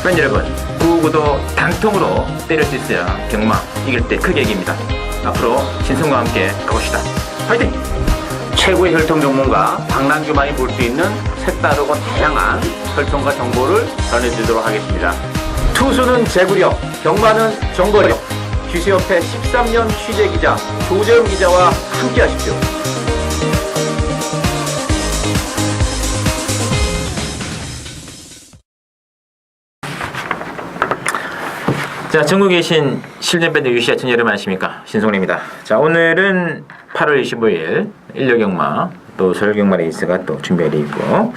팬 여러분, 999도 단통으로 때릴 수 있어야 경마 이길 때 크게 이깁니다. 앞으로 신성과 함께 가봅시다. 화이팅! 최고의 혈통 전문가 박남규만이 볼 수 있는 색다르고 다양한 혈통과 정보를 전해드리도록 하겠습니다. 투수는 제구력, 경마는 정보력. 귀수협회 13년 취재기자 조재훈 기자와 함께 하십시오. 자, 전국에 계신 실전밴드 유시아 천 여러분 안녕하십니까? 신송래입니다. 자, 오늘은 8월 25일 일요경마 또 설경마 레이스가 또 준비되어 있고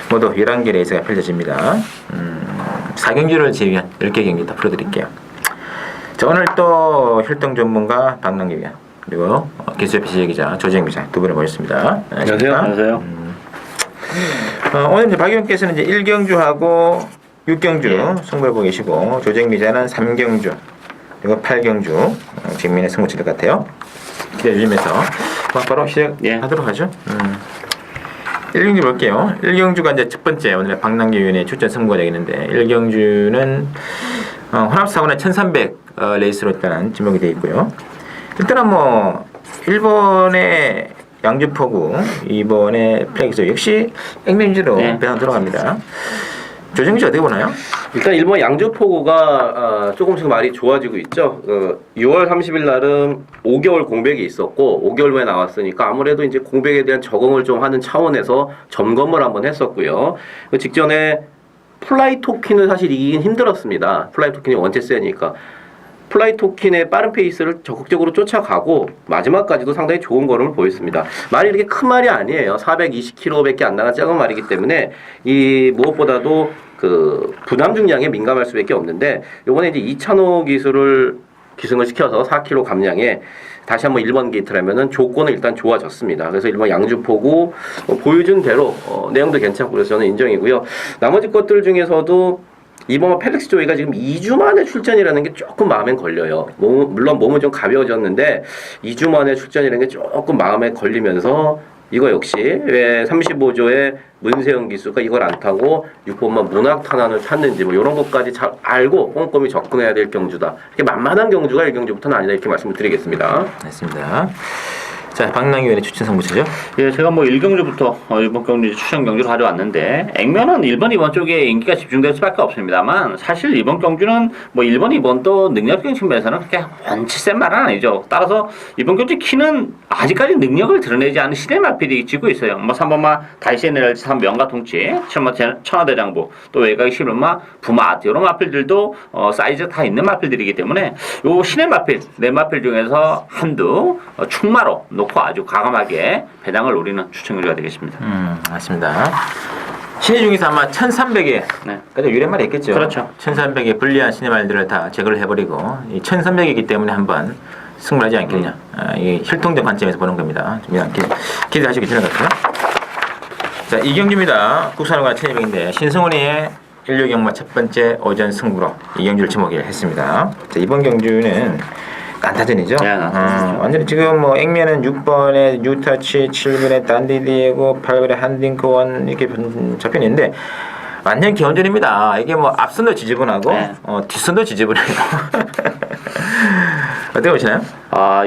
모두 11개 레이스가 펼쳐집니다. 4경주를 제외한 10개 경기 다 풀어드릴게요. 자, 오늘 또 혈통 전문가 박남규 기자 그리고 기수협회 취재기자 조재훈 기자 두 분을 모셨습니다. 안녕하세요. 안녕하세요. 오늘 이제 박 의원께서는 이제 1경주하고 6경주 승부를 보고 계시고 조재훈 기자는 3경주 그리고 8경주 직면에 승부 치를 것 같아요. 기대해 주시면서 바로 시작하도록 하죠. 1경주 볼게요. 1경주가 이제 첫 번째 오늘 박남규 의원의 출전 승부가 되겠는데 1경주는 혼합사고는 1300 레이스로 일단 지목이 되어 있고요. 일단은 뭐 1번에 양주포구 2번에 플렉스 역시 액면지로 배당 들어갑니다. 조정기 씨 어떻게 보나요? 일단 일본 양주포구가 조금씩 말이 좋아지고 있죠. 6월 30일 날은 5개월 공백이 있었고 5개월 만에 나왔으니까 아무래도 이제 공백에 대한 적응을 좀 하는 차원에서 점검을 한번 했었고요. 그 직전에 플라이 토킨을 사실 이기긴 힘들었습니다. 플라이 토킨이 원체 세니까. 플라이 토킨의 빠른 페이스를 적극적으로 쫓아가고 마지막까지도 상당히 좋은 걸음을 보였습니다. 말이 이렇게 큰 말이 아니에요. 420km밖에 안 나간 작은 말이기 때문에 이 무엇보다도 그 부담 중량에 민감할 수밖에 없는데 요번에 이제 이찬호 기술을 기승을 시켜서 4kg 감량에 다시 한번 1번 게이트라면은 조건은 일단 좋아졌습니다. 그래서 1번 양주포구 보여준 대로 내용도 괜찮고 그래서 저는 인정이고요. 나머지 것들 중에서도 이번 펠릭스 조이가 지금 2주 만에 출전이라는 게 조금 마음에 걸려요. 물론 몸은 좀 가벼워졌는데 2주 만에 출전이라는 게 조금 마음에 걸리면서 이거 역시 왜 35조의 문세영 기수가 이걸 안 타고 6번만 문학탄환을 탔는지 뭐 이런 것까지 잘 알고 꼼꼼히 접근해야 될 경주다. 이렇게 만만한 경주가 1경주부터는 아니다 이렇게 말씀을 드리겠습니다. 맞습니다. 자, 박남규 의원의 추천 승부처죠? 예, 제가 뭐 1경주부터 이번 경주 추천 경주를 가져왔는데 액면은 1번, 2번 쪽에 인기가 집중될 수밖에 없습니다만 사실 이번 경주는 뭐 1번, 2번도 능력적인 측면에서는 그렇게 원치 센 말은 아니죠. 따라서 이번 경주 키는 아직까지 능력을 드러내지 않은 시대 마필이 지고 있어요. 뭐 3번마 다이세네랄지 3 명가통치, 7번마 천하대장부, 또 외곽의 11번마 부마트 이런 마필들도 사이즈 다 있는 마필들이기 때문에 요 신의 마필, 네 마필 중에서 한두 충마로 놓고 아주 과감하게 배당을 노리는 추천교리가 되겠습니다. 맞습니다. 신의 중에서 아마 1300에 그래도 유래말이 있겠죠. 그렇죠. 1300에 불리한 신의 말들을 다 제거를 해버리고 이 1300이기 때문에 한번 승부를 하지 않겠냐. 이 혈통적 관점에서 보는 겁니다. 좀 기대하시기 전에 같아요. 자, 이경주입니다. 국산호가 1200인데 신성훈이의 일요경마 첫 번째 오전 승부로 이경주를 지목을 했습니다. 자, 이번 경주는 난타전이죠. 완전히 지금 뭐 액면은 6번에 뉴타치, 7번에 단디디에고, 8번에 한딩크원 이렇게 잡혀 있는데 완전 기원전입니다. 이게 뭐 앞선도 지지분하고 뒷선도 지지분해요. 어떻게 보시나요?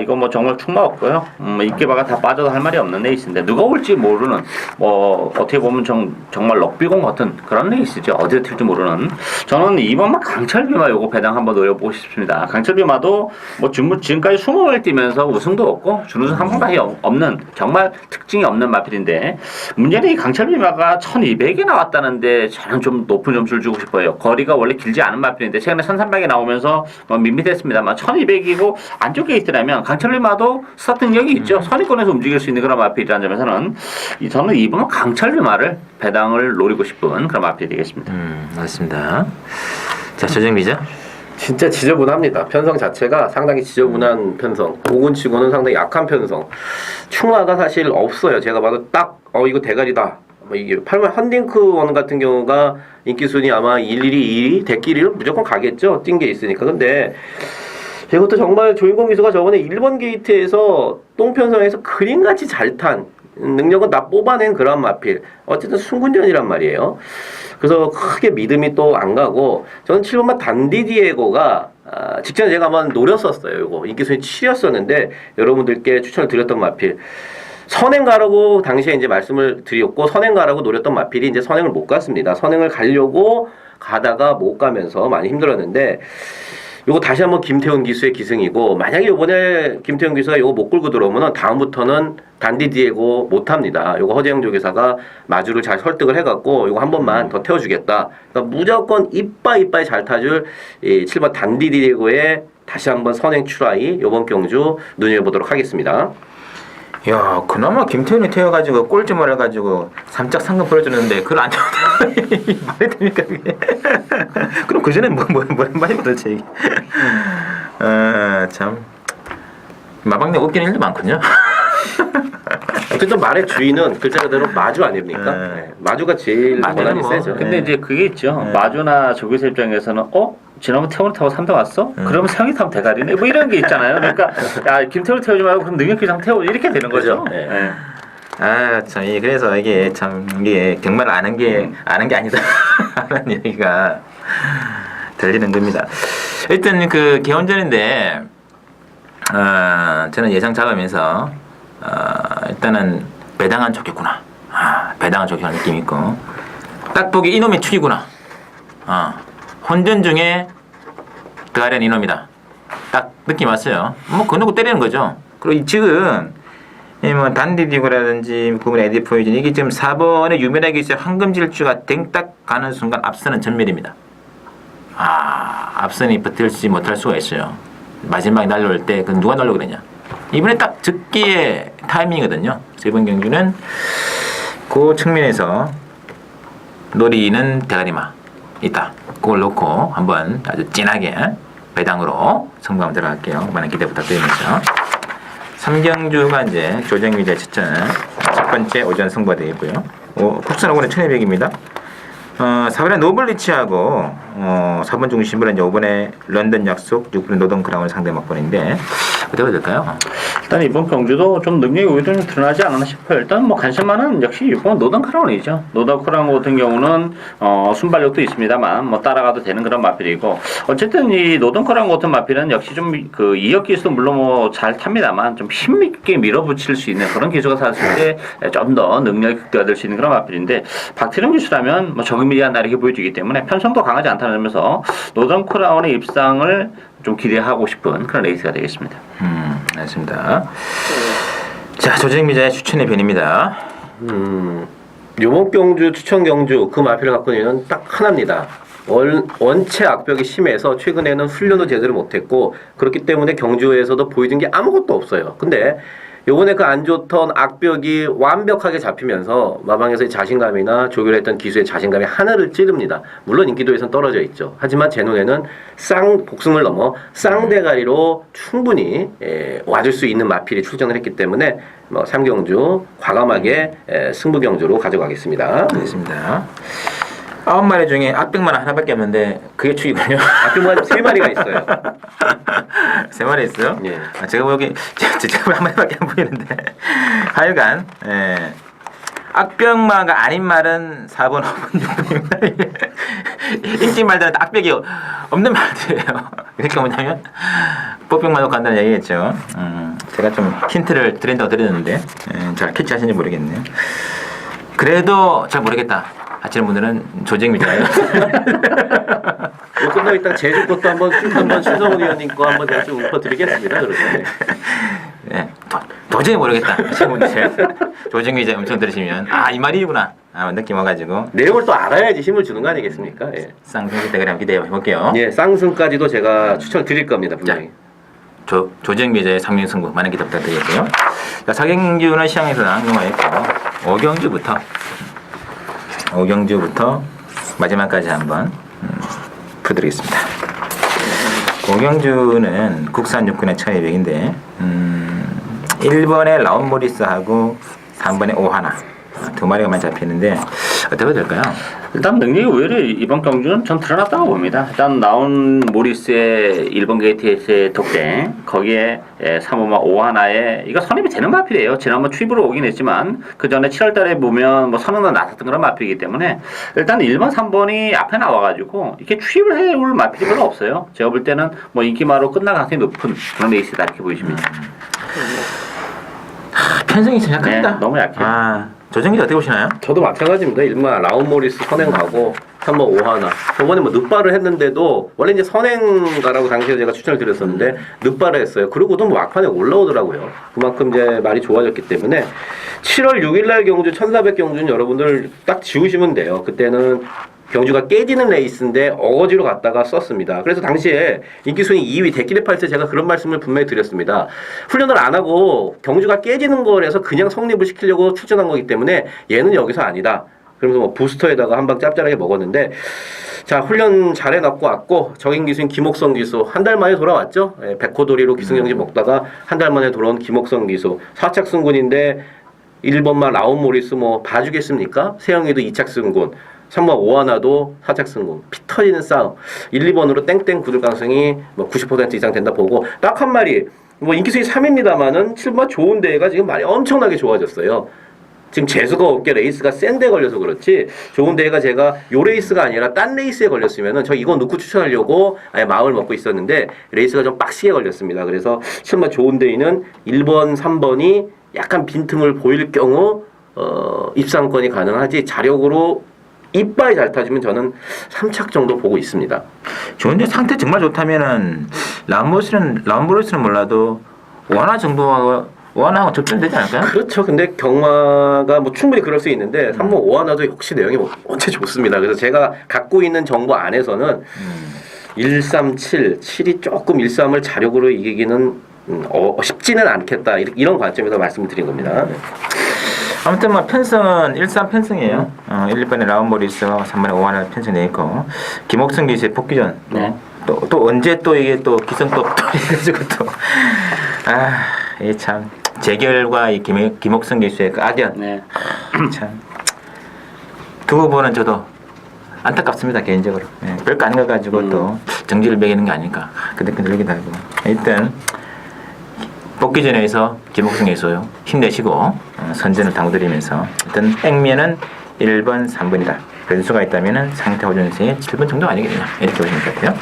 이거 뭐 정말 충마 없고요. 이끼바가 다 빠져도 할 말이 없는 레이스인데 누가 올지 모르는 뭐 어떻게 보면 정말 럭비공 같은 그런 레이스죠. 어디에 튈지 모르는. 저는 2번만 강철비마 요거 배당 한번 노려보고 싶습니다. 강철비마도 뭐 지금까지 20번 뛰면서 우승도 없고 준우승 한 번밖에 없는 정말 특징이 없는 마필인데 문제는 이 강철비마가 1200에 나왔다는데 저는 좀 높은 점수를 주고 싶어요. 거리가 원래 길지 않은 마필인데 최근에 1300에 나오면서 뭐 밋밋했습니다만 1200이고 안쪽에 있더라면 강철비마도 스타트 능력이 있죠. 선의권에서 움직일 수 있는 그런 마필이라는 점에서는 저는 이번 강철비마를 배당을 노리고 싶은 그런 마필이 되겠습니다. 맞습니다. 자, 조정 기자. 진짜 지저분합니다. 편성 자체가 상당히 지저분한 편성. 5군치고는 상당히 약한 편성. 충마가 사실 없어요. 제가 봐도 딱 이거 대가리다. 이게 8번 헌딩크 원 같은 경우가 인기순위 아마 1, 2, 2, 대끼리를 무조건 가겠죠. 뛴 게 있으니까. 근데 이것도 정말 조인공 기수가 저번에 1번 게이트에서 똥편성에서 그림같이 잘 탄 능력은 다 뽑아낸 그런 마필. 어쨌든 순군전이란 말이에요. 그래서 크게 믿음이 또 안 가고 저는 7번마 단디디에고가 직전에 제가 한번 노렸었어요. 이거 인기순위 7이었었는데 여러분들께 추천을 드렸던 마필. 선행가라고 당시에 이제 말씀을 드렸고 선행가라고 노렸던 마필이 이제 선행을 못 갔습니다. 선행을 가려고 가다가 못 가면서 많이 힘들었는데 요거 다시 한번 김태훈 기수의 기승이고 만약에 요번에 김태훈 기수가 요거 못 끌고 들어오면은 다음부터는 단디디에고 못 합니다. 요거 허재영 조교사가 마주를 잘 설득을 해갖고 요거 한 번만 더 태워주겠다. 그러니까 무조건 이빠이 잘 타줄 이 7번 단디디에고의 다시 한번 선행 출하이 요번 경주 눈여겨보도록 하겠습니다. 야, 그나마 김태훈이 태워가지고 꼴찌만 해가지고 3짝 상금 보여주는데 그걸 안 태워도 말이 됩니까 그게? 그럼 그 전에 뭐란 말이야 도대체 이게? 참 마방내 웃기는 일도 많군요. 어쨌든 말의 주인은 글자 그대로 마주 아닙니까? 네. 마주가 제일 권한이 뭐. 세죠. 근데 이제 그게 있죠. 마주나 조교사 입장에서는 지난번 태훈을 타고 3등 왔어? 그러면 세영이 타면 대가리네? 뭐 이런 게 있잖아요. 그러니까 야 김태훈을 태우지 말고 그럼 능력기상 태워 이렇게 되는 거죠. 네. 네. 참 그래서 이게 참 이게 정말 아는 게 아니다 하는 얘기가 들리는 겁니다. 일단 그 개원전인데 저는 예상 잡으면서 일단은 배당은 좋겠구나. 배당은 좋겠구나 느낌 있고 딱 보기 이놈이 축이구나. 혼전 중에 들어가려는 이놈이다. 딱 느낌 왔어요. 뭐 그 누구 때리는 거죠. 그리고 지금 뭐 단디디고라든지 구분 에디포이즌 이게 지금 4번에 유명하게 있어요. 황금질주가 댕딱 가는 순간 앞서는 전멸입니다. 앞선이 버틸지 못할 수가 있어요. 마지막에 날려올 때 그 누가 날려 그랬냐. 이번에 딱 적기의 타이밍이거든요. 이번 경주는 그 측면에서 노리는 대가리마 있다. 그걸 놓고 한번 아주 진하게 배당으로 승부하면 들어갈게요. 많은 기대 부탁드리면서 3경주가 이제 조정미제 추천은 첫 번째 오전 승부가 되겠고요. 국산 5번에 1200입니다. 4번에 노블리치하고 4번 중심으로 이제 5번에 런던 약속, 6번에 노던 크라운 상대 막번인데 어떻게 될까요? 일단 이번 경주도 좀 능력이 오히려 좀 드러나지 않았나 싶어요. 일단 뭐 관심만은 역시 6번 노던 크라운이죠. 노던 크라운 같은 경우는 순발력도 있습니다만 뭐 따라가도 되는 그런 마필이고 어쨌든 이 노던 크라운 같은 마필은 역시 좀 그 이역 기수도 물론 뭐 잘 탑니다만 좀 힘있게 밀어붙일 수 있는 그런 기수가 샀을 때 좀 더 능력이 극대화될 수 있는 그런 마필인데 박태령 기수라면 뭐 적응미디한 나르게 보여주기 때문에 편성도 강하지 않다는 점에서 노던 크라운의 입상을 좀 기대하고 싶은 그런 레이스가 되겠습니다. 알겠습니다. 자, 조정미자의 추천의 변입니다. 요번 경주 추천 경주 그 마필을 갖고 있는 딱 하나입니다. 원체 악벽이 심해서 최근에는 훈련도 제대로 못했고 그렇기 때문에 경주에서도 보여준 게 아무것도 없어요. 근데 요번에 그 안 좋던 악벽이 완벽하게 잡히면서 마방에서의 자신감이나 조결했던 기수의 자신감이 하늘을 찌릅니다. 물론 인기도에선 떨어져 있죠. 하지만 제 눈에는 복승을 넘어 쌍대가리로 충분히 와줄 수 있는 마필이 출전을 했기 때문에 3경주 과감하게 승부 경주로 가져가겠습니다. 알겠습니다. 9마리 중에 악병만 하나밖에 없는데 그게 축이군요. 악병만 3마리가 있어요. 3마리 있어요? 예. 제가 보기 제가 한 마리밖에 안 보이는데 하여간 악병마가 아닌 말은 4번, 5번, 6번입니다. 인기 말들은 악병이 없는 말들이에요. 그러니까 뭐냐면 뽀병만 놓고 한다는 얘기겠죠. 제가 좀 힌트를 드린다고 드렸는데 잘 캐치하시는지 모르겠네요. 그래도 잘 모르겠다 하시는 분들은 조정미자예요. 이거 끝나고 일단 제주 것도 한번 신성훈 의원님 거 한번 제가 좀 읊어드리겠습니다. 그러면. 네, 도저히 모르겠다 하시는 분들 조정미자 엄청 들으시면 이 말이구나 느낌 와가지고 내용을 또 알아야지 힘을 주는 거 아니겠습니까? 예. 쌍승기 대결 한번 기대해 볼게요. 예, 쌍승까지도 제가 추천을 드릴 겁니다. 분명히. 조정미자의 3경 승부 많은 기대 부탁드리겠고요. 자, 4경주는 시장에서 넘어있고 5경주부터 마지막까지 한번 풀어드리겠습니다. 5경주는 국산 육군의 1200인데 1번에 라운모리스하고 3번에 오하나 두 마리가만 잡히는데 어떻게 될까요? 일단 능력이 오히려 이번 경주는 전 드러났다고 봅니다. 일단 나온 모리스의 1번 게이트에서의 덕대 거기에 3호마 5하나에 이거 선입이 되는 마필이에요. 지난번 추입으로 오긴 했지만 그 전에 7월달에 보면 뭐 선언도 나섰던 그런 마필이기 때문에 일단 1번 3번이 앞에 나와가지고 이렇게 추입을 해올 마필이 별로 없어요. 제가 볼 때는 뭐 인기마로 끝날 가능성이 높은 그런 레이스다 이렇게 보이십니다. 편성이 참 약합니다. 네, 너무 약해요. 조정기 어떻게 보시나요? 저도 마찬가지입니다. 일반 라운모리스 선행 가고 3번 5하나. 저번에 뭐 늑발을 했는데도 원래 이제 선행가라고 당시에 제가 추천을 드렸었는데 늑발을 했어요. 그러고도 뭐 막판에 올라오더라고요. 그만큼 이제 말이 좋아졌기 때문에 7월 6일날 경주 1400 경주는 여러분들 딱 지우시면 돼요. 그때는 경주가 깨지는 레이스인데 어거지로 갔다가 썼습니다. 그래서 당시에 인기순위 2위 데키레 팔스 제가 그런 말씀을 분명히 드렸습니다. 훈련을 안 하고 경주가 깨지는 거라서 그냥 성립을 시키려고 출전한 거기 때문에 얘는 여기서 아니다. 그러면서 뭐 부스터에다가 한 방 짭짤하게 먹었는데 자 훈련 잘 해놨고 왔고 적인 기수인 김옥성 기수 한 달 만에 돌아왔죠. 백호도리로 기승전지 먹다가 한 달 만에 돌아온 김옥성 기수 4착 승군인데 1번만 라운모리스 뭐 봐주겠습니까? 세영이도 2착 승군 3번 5하나도 4착 승군 피 터지는 싸움 1, 2번으로 땡땡 굳을 가능성이 뭐 90% 이상 된다 보고 딱 한 마리 뭐 인기수위 3입니다만은 7번 좋은 데가 지금 말이 엄청나게 좋아졌어요. 지금 재수가 없게 레이스가 센 데 걸려서 그렇지 좋은 데가 제가 요 레이스가 아니라 딴 레이스에 걸렸으면은 저 이거 넣고 추천하려고 아예 마음을 먹고 있었는데 레이스가 좀 빡시게 걸렸습니다. 그래서 정말 좋은 데에는 1번, 3번이 약간 빈틈을 보일 경우 입상권이 가능하지 자력으로 이빨이 잘 타지면 저는 3착 정도 보고 있습니다. 좋은데 상태 정말 좋다면은 라운보리스는 몰라도 원화 정도하고 원하고 접전되지 않을까요? 그렇죠. 근데 경마가 뭐 충분히 그럴 수 있는데 3번 5하나도 역시 내용이 언제 좋습니다. 그래서 제가 갖고 있는 정보 안에서는 137, 7이 조금 13을 자력으로 이기기는 쉽지는 않겠다. 이런 관점에서 말씀을 드린 겁니다. 아무튼 뭐 편성은 13 편성이에요. 1, 2번에 라운보리스와 3번에 5하나 편성되어 있고 김옥성 기수의 복귀전 네. 또 언제 또 이게 또 기성법 또 해가지고 또 이게 참 재결과 이 김옥성 기수의 그 악연 네. 참 두 후보는 저도 안타깝습니다 개인적으로. 별거 아닌 거 가지고 또 정지를 매기는 게 아닐까 그때 들리기도 하고 일단 복귀전에서 김옥성 기수 힘내시고 선전을 당도드리면서 일단 액면은 1번, 3번이다. 변수가 있다면 상태 호전세의 7번 정도 아니겠냐 이렇게 보시면 될 것 같아요.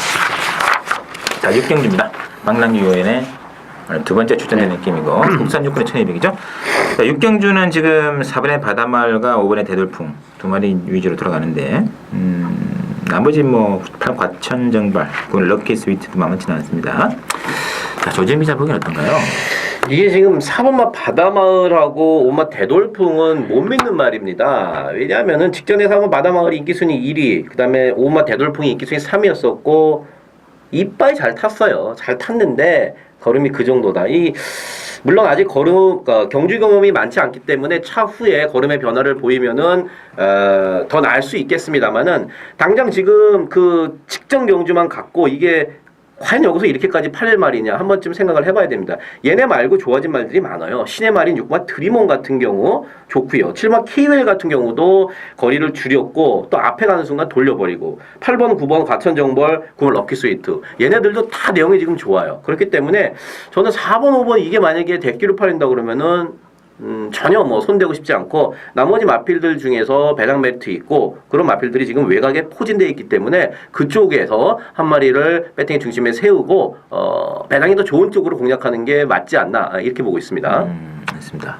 자 6경주입니다. 방랑기 요연의 두 번째 출전된 느낌이고 국산 육군의 1200이죠. 자 6경주는 지금 4번의 바다마을과 5번의 대돌풍 두 마리 위주로 들어가는데 나머지 뭐 과천정발 그건 럭키 스위트도 만만치는 않습니다. 자 조재미 기자 보기는 어떤가요? 이게 지금 4번마 바다마을하고 5번 대돌풍은 못 믿는 말입니다. 왜냐하면은 직전에 4번 바다마을이 인기순위 1위, 그 다음에 5번 대돌풍이 인기순위 3위였었고 이빨이 잘 탔어요. 잘 탔는데 걸음이 그 정도다. 물론 아직 경주 경험이 많지 않기 때문에 차후에 걸음의 변화를 보이면은 더 나을 수 있겠습니다만은 당장 지금 그 직전 경주만 갖고 이게 과연 여기서 이렇게까지 팔릴 말이냐 한 번쯤 생각을 해봐야 됩니다. 얘네 말고 좋아진 말들이 많아요. 신의 말인 6번 드리몬 같은 경우 좋고요. 7번 케이웰 같은 경우도 거리를 줄였고 또 앞에 가는 순간 돌려버리고 8번 9번 과천정벌 9번 럭키스위트 얘네들도 다 내용이 지금 좋아요. 그렇기 때문에 저는 4번 5번 이게 만약에 대끼로 팔린다 그러면은 전혀 뭐 손대고 싶지 않고 나머지 마필들 중에서 배당 메리트 있고 그런 마필들이 지금 외곽에 포진되어 있기 때문에 그쪽에서 한 마리를 배팅의 중심에 세우고 배당이 더 좋은 쪽으로 공략하는 게 맞지 않나 이렇게 보고 있습니다. 맞습니다.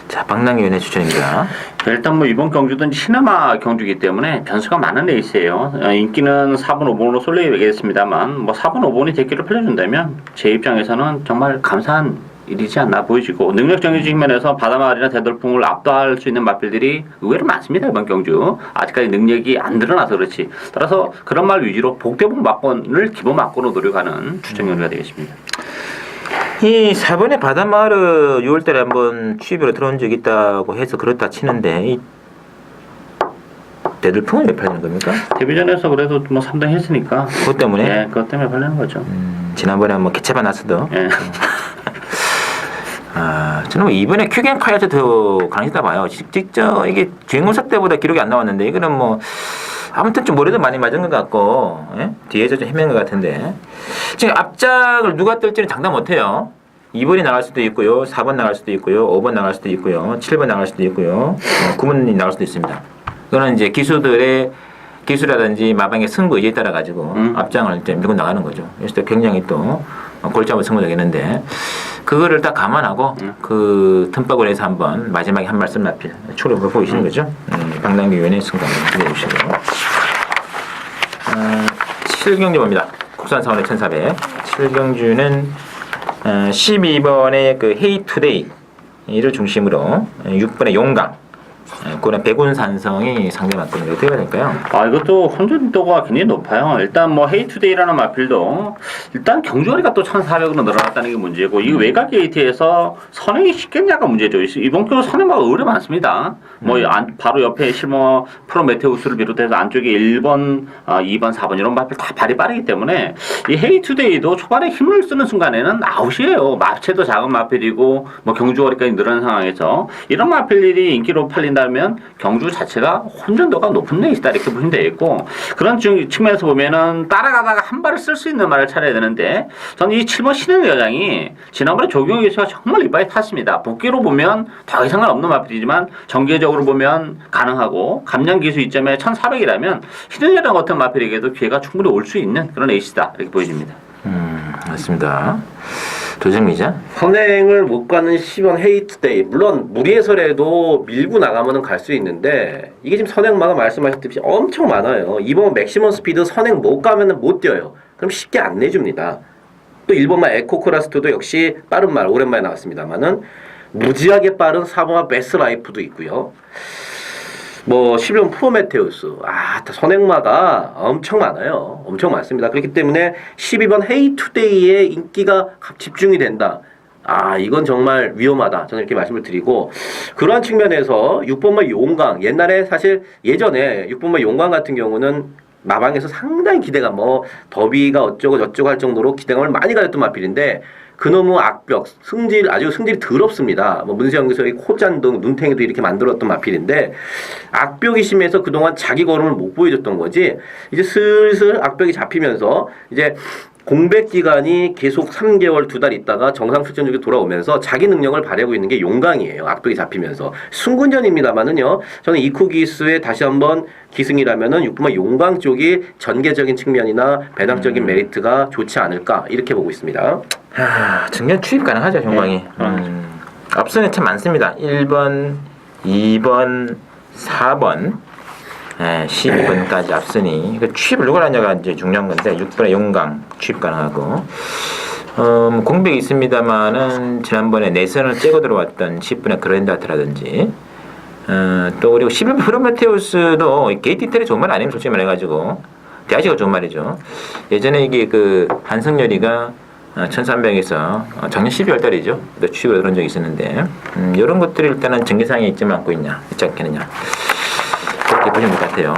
자 방랑위원회 추천입니다. 일단 뭐 이번 경주도 시네마 경주이기 때문에 변수가 많은 레이스예요. 인기는 4번, 5번으로 쏠려 얘기했습니다만 뭐 4번, 5번이 대기를 풀려준다면 제 입장에서는 정말 감사한 일이지 않나 보이지고 능력적인 측면에서 바다마을이나 대돌풍을 압도할 수 있는 마필들이 의외로 많습니다. 이번 경주 아직까지 능력이 안 드러나서 그렇지 따라서 그런 말 위주로 복대복 막권을 기본 막권으로 노력하는 추천 경주가 되겠습니다. 이 4번의 바다마을은 6월달에 한번 취입으로 들어온 적이 있다고 해서 그렇다 치는데 이 대들풍은 왜 팔리는 겁니까? 데뷔전에서 그래도 뭐 3등 했으니까 그것 때문에? 네, 그것 때문에 팔리는 거죠. 지난번에 뭐 개체반 났어도 예. 저는 뭐 이번에 큐겐카이한테 더 강했다 봐요. 직접 이게 주행검사 때보다 기록이 안 나왔는데 이거는 뭐 아무튼 좀 머리도 많이 맞은 것 같고 뒤에서 좀 헤맨 것 같은데 지금 앞작을 누가 뜰지는 장담 못해요. 2번이 나갈 수도 있고요. 4번 나갈 수도 있고요. 5번 나갈 수도 있고요. 7번 나갈 수도 있고요. 9번이 나갈 수도 있습니다. 그거는 이제 기수들의 기수라든지 마방의 승부 의지에 따라 가지고 앞장을 이제 밀고 나가는 거죠. 그래서 또 굉장히 또 골치 아픈 승부가 되겠는데 그거를 딱 감안하고 그 틈바구니 에서 한번 마지막에 한 말씀 나필 초를 보이시는 거죠. 박남기 위원의 승관 기대해 주시고 7경주 봅니다. 국산 사원의 1400 7경주는 12번의 그 헤이투데이를 중심으로 6번의 용강 그는 백운산성이 상대 맞거든요. 어떻게 해야 될까요? 이것도 혼전도가 굉장히 높아요. 일단 뭐 헤이투데이라는 마필도 일단 경주거리가 또 1,400으로 늘어났다는 게 문제고 이 외곽 게이트에서 선행이 쉽겠냐가 문제죠. 이번 경우 선행마가 의외로 많습니다. 바로 옆에 실버 프로메테우스를 비롯해서 안쪽에 1번, 2번, 4번 이런 마필 다 발이 빠르기 때문에 이 헤이투데이도 초반에 힘을 쓰는 순간에는 아웃이에요. 마체도 작은 마필이고 뭐 경주거리까지 늘어난 상황에서 이런 마필들이 인기로 팔린다면 경주 자체가 혼전도가 높은 레이스다 이렇게 보시면 되겠고 그런 측면에서 보면은 따라가다가 한 발을 쓸 수 있는 말을 찾아야 되는데 저는 이 7번 신의 여장이 지난번에 조경희 기수가 정말 이빨이 탔습니다. 복귀로 보면 더 이상은 없는 마필이지만 전개적으로 보면 가능하고 감량 기수 이점에 1,400이라면 신의 여장 같은 마필에게도 기회가 충분히 올 수 있는 그런 레이스다 이렇게 보여집니다. 맞습니다. 도정미자 선행을 못 가는 10원 헤이트데이 물론 무리해서라도 밀고 나가면 갈 수 있는데 이게 지금 선행마가 말씀하셨듯이 엄청 많아요. 이번 맥시멈 스피드 선행 못 가면 못 뛰어요. 그럼 쉽게 안 내줍니다. 또 1번마 에코크라스트도 역시 빠른 말 오랜만에 나왔습니다만은 무지하게 빠른 4번마 베스라이프도 있고요. 뭐 11번 프로메테우스 선행마가 엄청 많아요. 엄청 많습니다. 그렇기 때문에 12번 헤이투데이의 인기가 집중이 된다. 이건 정말 위험하다. 저는 이렇게 말씀을 드리고 그러한 측면에서 6번마 용강 옛날에 사실 예전에 6번마 용강 같은 경우는 마방에서 상당히 기대가 더비가 어쩌고 저쩌고 할 정도로 기대감을 많이 가졌던 마필인데 그놈의 악벽, 아주 승질이 더럽습니다. 문세영 교수의 코잔등, 눈탱이도 이렇게 만들었던 마필인데 악벽이 심해서 그동안 자기 걸음을 못 보여줬던 거지 이제 슬슬 악벽이 잡히면서 이제 공백 기간이 계속 3개월, 2달 있다가 정상 출전력이 돌아오면서 자기 능력을 발휘하고 있는 게 용강이에요. 악벽이 잡히면서. 순군전입니다만은요. 저는 이쿠 기수의 다시 한번 기승이라면은 6번마 용강 쪽이 전개적인 측면이나 배당적인 메리트가 좋지 않을까 이렇게 보고 있습니다. 증년 추입 가능하죠, 용강이. 앞선에 참 많습니다. 1번, 2번, 4번. 12번까지 앞서니 취입을 누가 하냐가 이제 중요한 건데 6번의 용강 취입 가능하고 공백이 있습니다만은 지난번에 내선을 째고 들어왔던 10번의 그랜다트라든지 또 그리고 11번 프로메테우스도 게이트 이탈이 좋은 말 아니면 솔직히 말해가지고 대하시가 좋은 말이죠. 예전에 이게 그 한성열이가 1300에서 작년 12월 달이죠. 취입을 그런 적이 있었는데 이런 것들이 일단은 전개상에 있지 않고 있지 않겠느냐. 그렇게 보시면 될 것 같아요.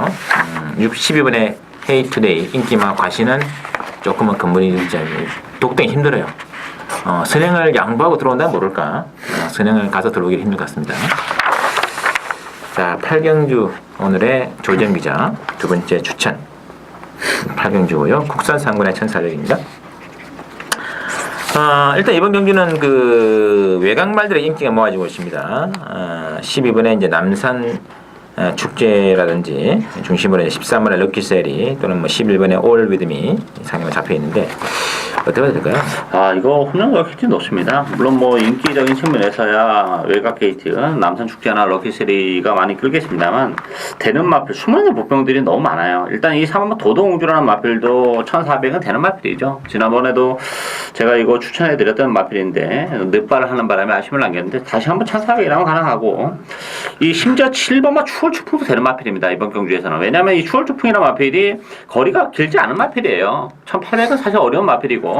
12번의 헤이투데이 인기마 과시는 조금은 근본이 독등이 힘들어요. 선행을 양보하고 들어온다면 모를까. 선행을 가서 들어오기 힘들 것 같습니다. 자, 8경주 오늘의 조정 기자 두 번째 추천 8경주고요. 국산 상군의 1,400입니다. 일단 이번 경주는 그 외곽말들의 인기가 모아지고 있습니다. 12번에 이제 남산 축제라든지 중심으로 13번의 럭키셀이 또는 11번의 올 위드미 상위가 잡혀 있는데 어떻게 해야 될까요? 이거 혼란도가 굉장히 높습니다. 물론 인기적인 측면에서야 외곽 게이트, 남산 축제나 럭키셀이가 많이 끌겠습니다만 되는 마필, 수많은 복병들이 너무 많아요. 일단 이 3번 도동공주라는 마필도 1,400은 되는 마필이죠. 지난번에도 제가 이거 추천해드렸던 마필인데 늑발을 하는 바람에 아쉬움을 남겼는데 다시 한번 1,400이라면 가능하고 이 심지어 7번마 추월추풍도 되는 마필입니다. 이번 경주에서는. 왜냐하면 이 추월추풍이라는 마필이 거리가 길지 않은 마필이에요. 1,800은 사실 어려운 마필이고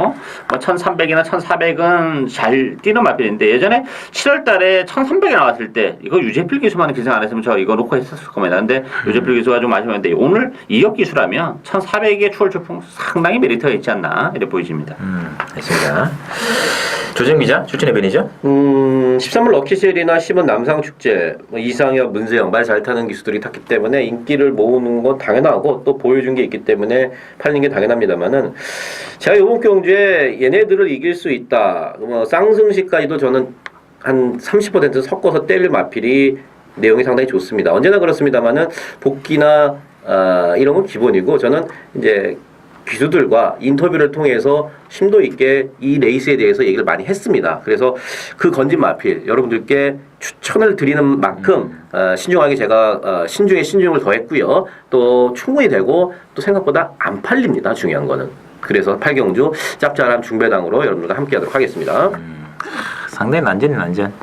1,300이나 1,400은 잘 뛰는 마필인데 예전에 7월 달에 1,300이 나왔을 때 이거 유재필 기수만 기승 안 했으면 저 이거 놓고 했었을 겁니다. 근데 유재필 기수가 좀 아쉬웠는데 오늘 2역 기수라면 1,400의 추월추풍 상당히 메리트가 있지 않나 이렇게 보여집니다. 됐습니다. 조정 기자 추천의 변이죠. 13번 럭키쉘이나 10번 남상축제, 뭐 이상혁, 문세영 말 잘 타는 기수들이 탔기 때문에 인기를 모으는 건 당연하고 또 보여준 게 있기 때문에 팔리는 게 당연합니다만은 제가 이번 경주에 얘네들을 이길 수 있다. 뭐 쌍승시까지도 저는 한 30% 섞어서 때릴 마필이 내용이 상당히 좋습니다. 언제나 그렇습니다만은 복귀나 이런 건 기본이고 저는 이제 기수들과 인터뷰를 통해서 심도 있게 이 레이스에 대해서 얘기를 많이 했습니다. 그래서 그 건진 마필 여러분들께 추천을 드리는 만큼 신중하게 제가 신중에 신중을 더했고요. 또 충분히 되고 또 생각보다 안 팔립니다. 중요한 거는. 그래서 8경주 짭짤한 중배당으로 여러분들과 함께하도록 하겠습니다. 상당히 난전.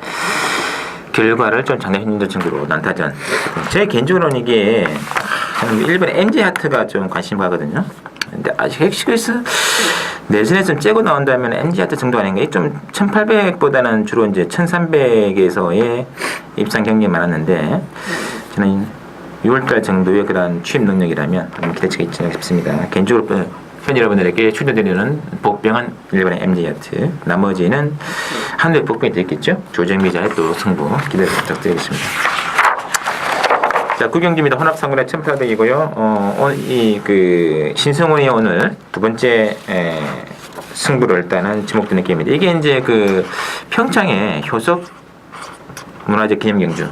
결과를 좀 장난 힘든 정도로 난타전. 제 개인적으로는 이게 일본의 MG 하트가 좀 관심 가거든요. 근데 아직 엑시크스 내신에 좀 째고 나온다면 MG 하트 정도 아닌가? 좀 1800보다는 주로 이제 1300에서의 입상 경기가 많았는데 저는 6월달 정도의 그런 취입 능력이라면 기대치가 있지 않나 싶습니다. 개인적으로 팬 여러분들에게 추천드리는 복병은 일본의 MG 하트, 나머지는 한국의 복병이 되겠죠. 조정미자의 또 승부 기대 부탁드리겠습니다. 자, 9경주입니다. 혼합 상군의 1800이고요. 이 그 신성훈이 오늘 두 번째 승부를 일단은 지목되는 게임인데 이게 이제 그 평창의 효석 문화재 기념 경주.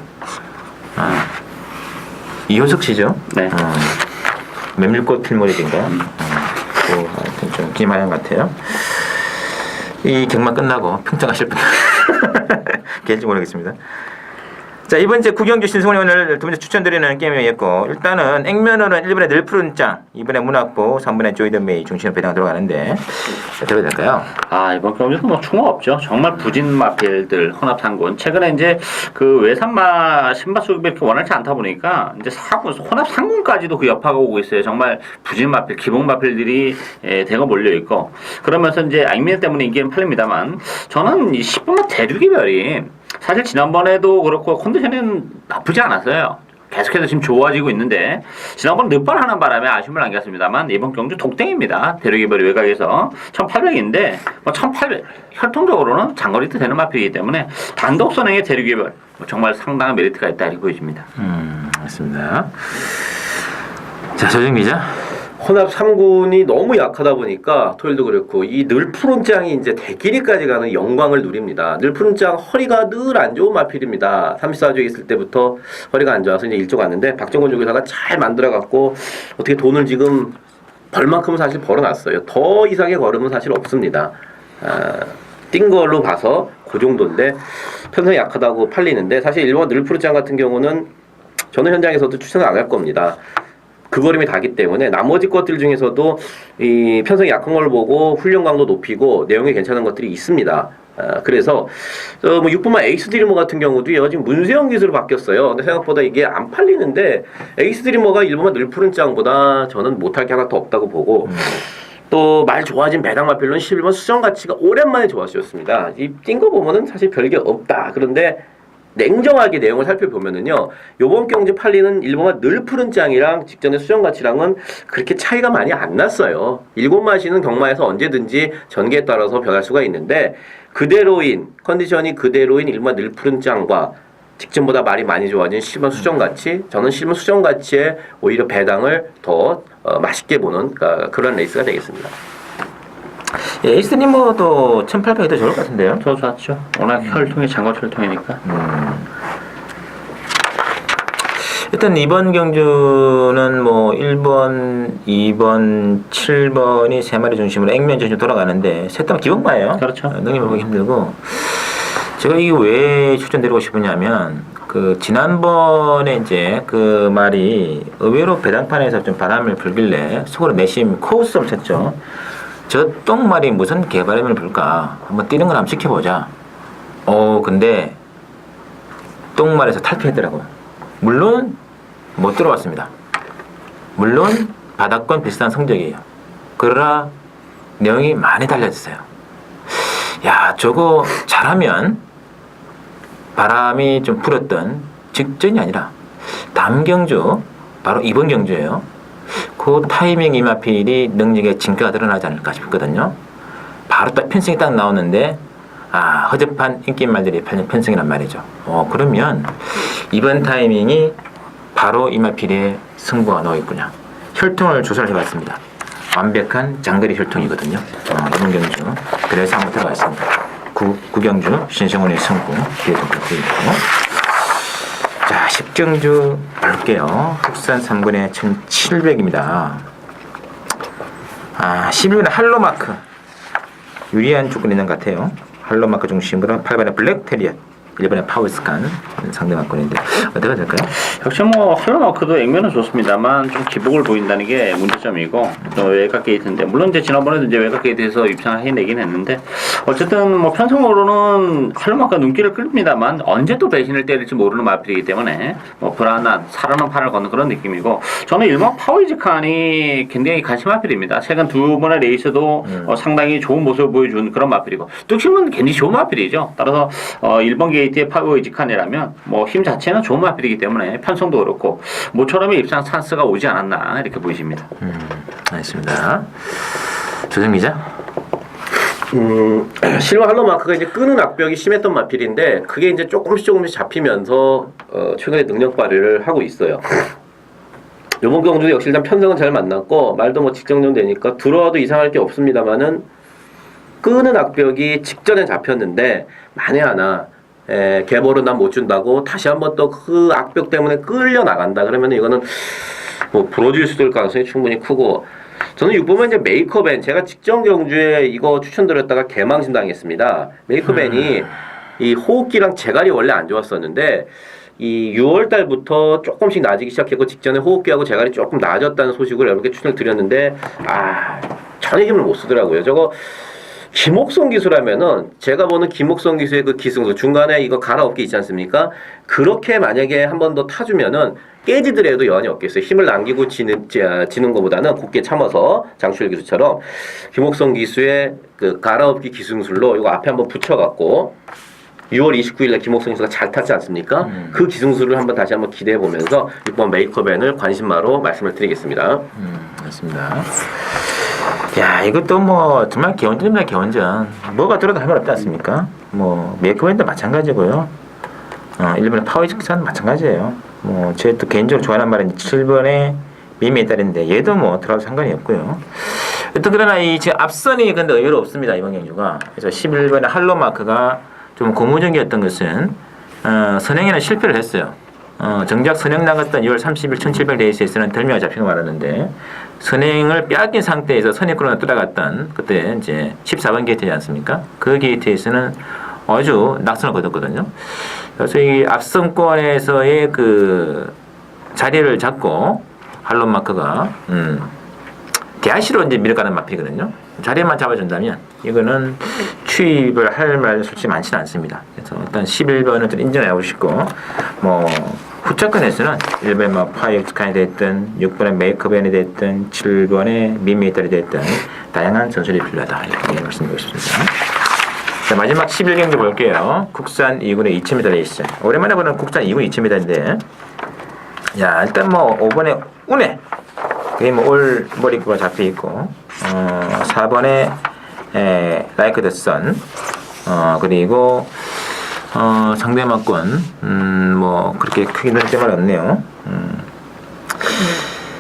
이효석 씨죠? 네. 메밀꽃 필모리인가? 하여튼 좀 기만한 것 같아요. 이 경마 끝나고 평창 가실 분 개인지 모르겠습니다. 자, 이번 이제 9경주 신승훈이 오늘 두 번째 추천드리는 게임이었고 일단은 액면으로는 1번에 늘푸른 짱, 2번에 문학보, 3번에 조이던메이 중심으로 배당 들어가는데 어떻게 될까요? 이번 경주도 뭐 충어 없죠. 정말 부진 마필들 혼합 상군. 최근에 이제 그 외산마 신발 수급이 이렇게 원활치 않다 보니까 이제 혼합 상군까지도 그 여파가 오고 있어요. 정말 부진 마필, 기본 마필들이 대거 몰려 있고 그러면서 이제 액면 때문에 인기는 팔립니다만 저는 이 10번마 대륙이별이 사실 지난번에도 그렇고 컨디션은 나쁘지 않았어요. 계속해서 지금 좋아지고 있는데 지난번 늦발 하는 바람에 아쉬움을 안겼습니다만 이번 경주 독땡입니다. 대륙이별이 외곽에서 1800인데 뭐 1800 혈통적으로는 장거리도 되는 마필이기 때문에 단독 선행의 대륙이별 정말 상당한 메리트가 있다 이렇게 보여집니다. 맞습니다. 자, 조정 기자. 혼합 3군이 너무 약하다 보니까 토요일도 그렇고 이 늘푸른짱이 이제 대길이까지 가는 영광을 누립니다. 늘푸른짱 허리가 늘 안 좋은 마필입니다. 34조에 있을 때부터 허리가 안 좋아서 이제 일조 갔는데 박정권 쪽에다가 잘 만들어갖고 어떻게 돈을 지금 벌 만큼은 사실 벌어놨어요. 더 이상의 걸음은 사실 없습니다. 뛴 걸로 봐서 그 정도인데 편성이 약하다고 팔리는데 사실 일본 늘푸른짱 같은 경우는 저는 현장에서도 추천을 안 할 겁니다. 그 걸음이 다기 때문에 나머지 것들 중에서도 이 편성이 약한 걸 보고 훈련 강도 높이고 내용이 괜찮은 것들이 있습니다. 그래서 뭐 6분만 에이스 드리머 같은 경우도요 지금 문세영 기수로 바뀌었어요. 근데 생각보다 이게 안 팔리는데 에이스 드리머가 일본만 늘푸른 짱보다 저는 못할 게 하나 더 없다고 보고 또 말 좋아진 배당 마필로는 11번 수정 가치가 오랜만에 좋아졌습니다. 이 뛴 거 보면은 사실 별게 없다. 그런데 냉정하게 내용을 살펴보면은요, 요번 경주 팔리는 일본만 늘푸른 짱이랑 직전의 수정 가치랑은 그렇게 차이가 많이 안 났어요. 일곱 마시는 경마에서 언제든지 전개에 따라서 변할 수가 있는데, 그대로인, 컨디션이 그대로인 일본만 늘푸른 짱과 직전보다 말이 많이 좋아진 실번 수정 가치, 저는 실번 수정 가치에 오히려 배당을 더 맛있게 보는 그런 레이스가 되겠습니다. 에이스 니머도 1800이 더 좋을 것 같은데요? 더 좋았죠. 워낙 혈통이 장거 혈통이니까. 일단 이번 경주는 뭐 1번, 2번, 7번이 3마리 중심으로 액면 중심으로 돌아가는데 셋 다 기본마예요. 그렇죠. 능력을 보기 힘들고 제가 이게 왜 추천드리고 싶으냐면 그 지난번에 이제 그 말이 의외로 배당판에서 좀 바람을 불길래 속으로 내심 코웃음을 쳤죠. 저 똥말이 무슨 개바람을 불까? 한번 뛰는 걸 한번 지켜보자. 근데 똥말에서 탈피했더라고요. 물론 못 들어왔습니다. 물론 바닥권 비슷한 성적이에요. 그러나 내용이 많이 달라졌어요. 야, 저거 잘하면 바람이 좀 불었던 직전이 아니라 다음 경주, 바로 이번 경주예요. 그 타이밍 이마필이 능력의 진가가 드러나지 않을까 싶거든요. 바로 딱 편승이 딱 나오는데 허접한 인기말들이 편성이란 말이죠. 그러면 이번 타이밍이 바로 이마필의 승부가 나오겠군요. 혈통을 조사를 해봤습니다. 완벽한 장거리 혈통이거든요. 이번 경주. 그래서 한번 들어갔습니다. 구경주 신성훈의 승부 기회도 그렇고요. 자, 10경주 볼게요. 국산 3분의 1700입니다. 11번에 할로마크 유리한 조건이 있는 것 같아요. 할로마크 중심으로 8번에 블랙테리엇 1번에 파워스칸 상대만권인데 어떻게 될까요? 역시 할로마크도 액면은 좋습니다만 좀 기복을 보인다는 게 문제점이고 또 외곽 게이트인데 물론 이제 지난번에도 이제 외곽 게이트에서 입상해내긴 했는데 어쨌든 편성으로는 할로마크가 눈길을 끌립니다만 언제 또 배신을 때릴지 모르는 마필이기 때문에 불안한 살아난 판을 걷는 그런 느낌이고 저는 일본 파워이즈칸이 굉장히 관심 마필입니다. 최근 두 번의 레이스도 상당히 좋은 모습을 보여준 그런 마필이고 뚝심은 굉장히 좋은 마필이죠. 따라서 일본 게이트의 파워이즈칸이라면 힘 자체는 좋은 마필이기 때문에 편성도 그렇고 모처럼의 입상 찬스가 오지 않았나 이렇게 보이십니다. 알겠습니다. 조정 기자. 실버 할로마크가 이제 끄는 악벽이 심했던 마필인데 그게 이제 조금씩 잡히면서 최근에 능력 발휘를 하고 있어요. 이번 경주도 역시 일단 편성은 잘 만났고 말도 직정전 되니까 들어와도 이상할 게 없습니다만은 끄는 악벽이 직전에 잡혔는데 만에 하나 개볼은 난 못 준다고 다시 한번 또 그 악벽 때문에 끌려 나간다 그러면 이거는 부러질 수도 있을 가능성이 충분히 크고 저는 6번은 이제 메이커밴 제가 직전 경주에 이거 추천드렸다가 개망신 당했습니다. 메이커밴이 이 호흡기랑 재갈이 원래 안 좋았었는데 이 6월 달부터 조금씩 나아지기 시작했고 직전에 호흡기하고 재갈이 조금 나아졌다는 소식을 여러분께 추천을 드렸는데 전혀 힘을 못 쓰더라고요. 저거 김옥성 기수라면은 제가 보는 김옥성 기수의 그 기승수 중간에 이거 갈아엎기 있지 않습니까? 그렇게 만약에 한 번 더 타주면은 깨지더라도 여한이 없겠어요. 힘을 남기고 지는 것보다는 곱게 참아서 장추열 기수처럼 김옥성 기수의 그 갈아엎기 기승술로 이거 앞에 한번 붙여갖고 6월 29일에 김옥성 기수가 잘 탔지 않습니까? 그 기승술을 한번 다시 한번 기대해 보면서 6번 메이커밴을 관심마로 말씀을 드리겠습니다. 맞습니다. 야, 이것도 정말 개원전입니다, 개원전. 뭐가 들어도 할 말 없지 않습니까? 메이커밴도 마찬가지고요. 1번의 파워이즈칸 마찬가지예요. 제 또 개인적으로 좋아하는 말은 7번의 미미의 딸인데 얘도 들어가도 상관이 없고요. 일단 그러나 지금 앞선이 근데 의외로 없습니다, 이번 경주가. 그래서 11번의 할로마크가 좀 고무적이었던 것은 선행에는 실패를 했어요. 정작 선행 나갔던 2월 30일 1700 레이스에서는 덜미가 잡히고 말았는데 선행을 빼앗긴 상태에서 선행으로 돌아갔던 그때 이제 14번 게이트지 않습니까? 그 게이트에서는 아주 낙선을 거뒀거든요. 그래서 이 앞선권에서의 그 자리를 잡고 할로마크가 대하시로 이제 밀어가는 마피거든요. 자리만 잡아준다면 이거는 추입을 할 말 솔직히 많지는 않습니다. 그래서 일단 11번은 좀 인정하고 싶고 후차권에서는 1번에 파이어스칸이 됐든 6번에 메이크업밴이 됐든 7번에 미미터리 됐든 다양한 전술이 필요하다 이렇게 말씀드리고 싶습니다. 자, 마지막 11경기 볼게요. 국산 2군의 2000m 레이스. 오랜만에 보는 국산 2군 2000m인데 야, 일단 5번에 운해 그게 올 머리구가 잡혀 있고 4번에 라이크 더 선 그리고 상대만권 그렇게 크게 늘 때만 없네요.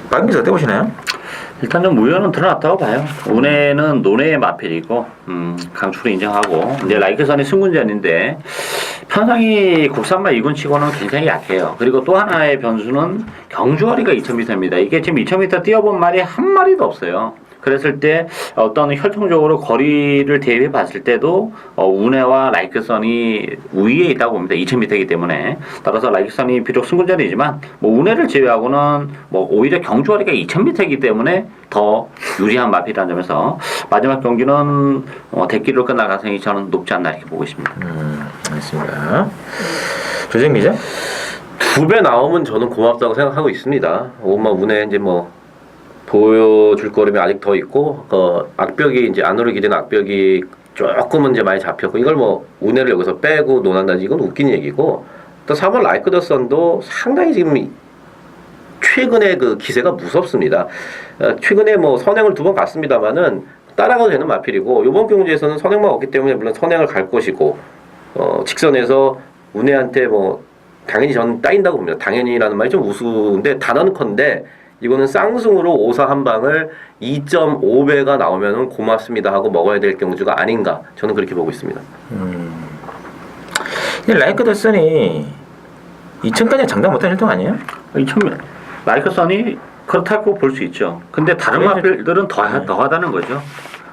박민수 어떻게 보시나요? 일단 좀 우연은 드러났다고 봐요. 운해는 논해의 마필이고 강추를 인정하고 이제 라이크선이 승군전인데 편성이 국산마 2군 치고는 굉장히 약해요. 그리고 또 하나의 변수는 경주거리가 2000m입니다. 이게 지금 2000m 뛰어본 말이 한 마리도 없어요. 그랬을 때 어떤 혈통적으로 거리를 대입해 봤을 때도 운해와 라이크선이 우위에 있다고 봅니다. 2000m이기 때문에. 따라서 라이크선이 비록 승군전이지만 운해를 제외하고는 오히려 경주거리가 2000m이기 때문에 더 유리한 마필이라는 점에서 마지막 경기는 대기로 끝날 가능성이 저는 높지 않나 이렇게 보고 있습니다. 알겠습니다. 조정 기자? 2배 나오면 저는 고맙다고 생각하고 있습니다. 운해 이제 보여줄 거름이 아직 더 있고 악벽이 이제 안으로 기대는 악벽이 조금은 이제 많이 잡혔고 이걸 운해를 여기서 빼고 논한다지 이건 웃긴 얘기고 또 3번 라이크 더 선도 상당히 지금 최근에 그 기세가 무섭습니다. 최근에 선행을 2번 갔습니다만은 따라가도 되는 마필이고 이번 경주에서는 선행만 없기 때문에 물론 선행을 갈 것이고 직선에서 운해한테 뭐 당연히 저는 따인다고 봅니다. 당연히라는 말이 좀 우스운데 단언컨대 이거는 쌍승으로 5사 한 방을 2.5배가 나오면은 고맙습니다 하고 먹어야 될 경주가 아닌가 저는 그렇게 보고 있습니다. 근데 라이크 더슨이 2천까지 장담 못한 일동 아니에요? 2000 라이커선이 그렇다고 볼 수 있죠. 근데 다른 네. 마필들은 더하다는 거죠.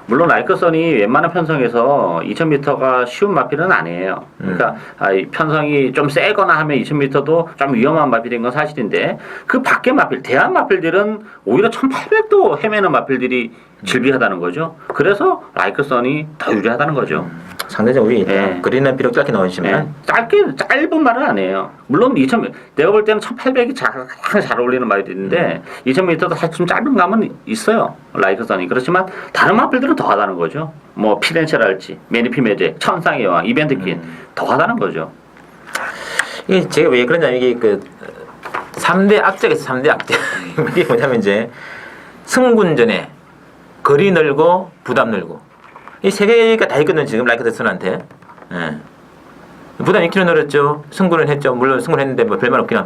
물론 라이커선이 웬만한 편성에서 2000m가 쉬운 마필은 아니에요. 그러니까 이 편성이 좀 세거나 하면 2000m도 좀 위험한 마필인 건 사실인데 그 밖의 마필, 대한 마필들은 오히려 1800도 헤매는 마필들이 질비하다는 거죠. 그래서 라이커선이 더 유리하다는 거죠. 상대적으로 우리 네. 그린은 비록 짧게 나오지만 짧은 말은 아니에요. 물론 2000 내가 볼 때는 1800이 가장 잘 어울리는 말인데 2000m도 사실 좀 짧은 감은 있어요. 라이커선이. 그렇지만 다른 마필들은 더하다는 거죠. 뭐 피렌체랄지, 매니피메제, 천상의 여왕, 이벤트퀸 더하다는 거죠. 이게 제가 왜 그러냐면 이게 그 3대 악재겠어. 3대 악재. 이게 뭐냐면 이제 승군전에 거리 늘고 부담 늘고 이 세 개가 다 있거든 지금 라이크 더슨한테. 예. 부담 2kg 늘었죠. 승부는 했죠. 물론 승부는 했는데 뭐 별말 없긴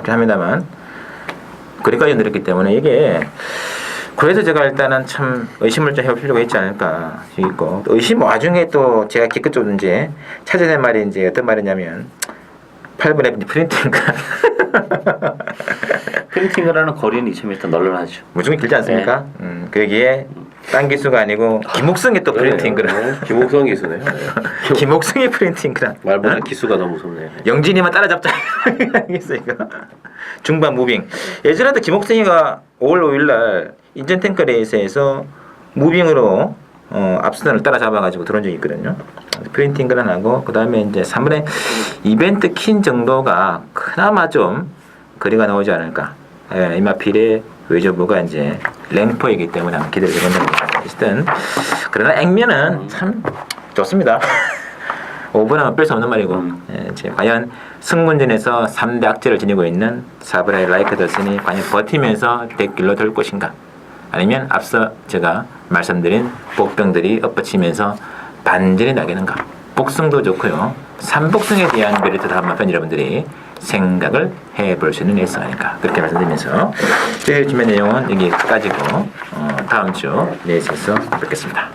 합니다만 거리까지 늘었기 때문에 이게 그래서 제가 일단은 참 의심을 좀 해볼 필요가 있지 않을까 싶고 또 의심 와중에 또 제가 기껏 좀 이제 찾아낸 말이 이제 어떤 말이냐면 8분의 프린팅가 프린팅을 하는 거리는 2000m 널널하죠. 무조건 길지 않습니까? 거기에 딴 기수가 아니고 김옥성의 또 프린팅그라. 김옥성 기수네요. 김옥성의 프린팅그라. 말보다 기수가 너무 무섭네요. 영진이만 따라잡자. 알겠어 이거. 중반 무빙. 예전에도 김옥성이가 5월 5일날 인천 탱커 레이스에서 무빙으로 앞선을 따라잡아가지고 들어온 적이 있거든요. 프린팅그란 하고 그 다음에 이제 3번에 이벤트 킨 정도가 그나마 좀 거리가 나오지 않을까. 예, 이마필의 외저부가 이제 랭포이기 때문에 한번 기대를 해본다는 어쨌든 그러나 액면은 참 좋습니다. 5번은 뺄 수 없는 말이고 예, 이제 과연 승문전에서 3대 악재를 지니고 있는 사브라이 라이크 더슨이 과연 버티면서 대길로 돌 것인가 아니면 앞서 제가 말씀드린 복병들이 엎어치면서 반전이 나겠는가. 복승도 좋고요. 삼복승에 대한 메리트도 한번 팬 여러분들이 생각을 해볼 수 있는 레이스 아닐까 그렇게 말씀드리면서 저희 준비 내용은 여기까지고 다음 주 레이스에서 뵙겠습니다.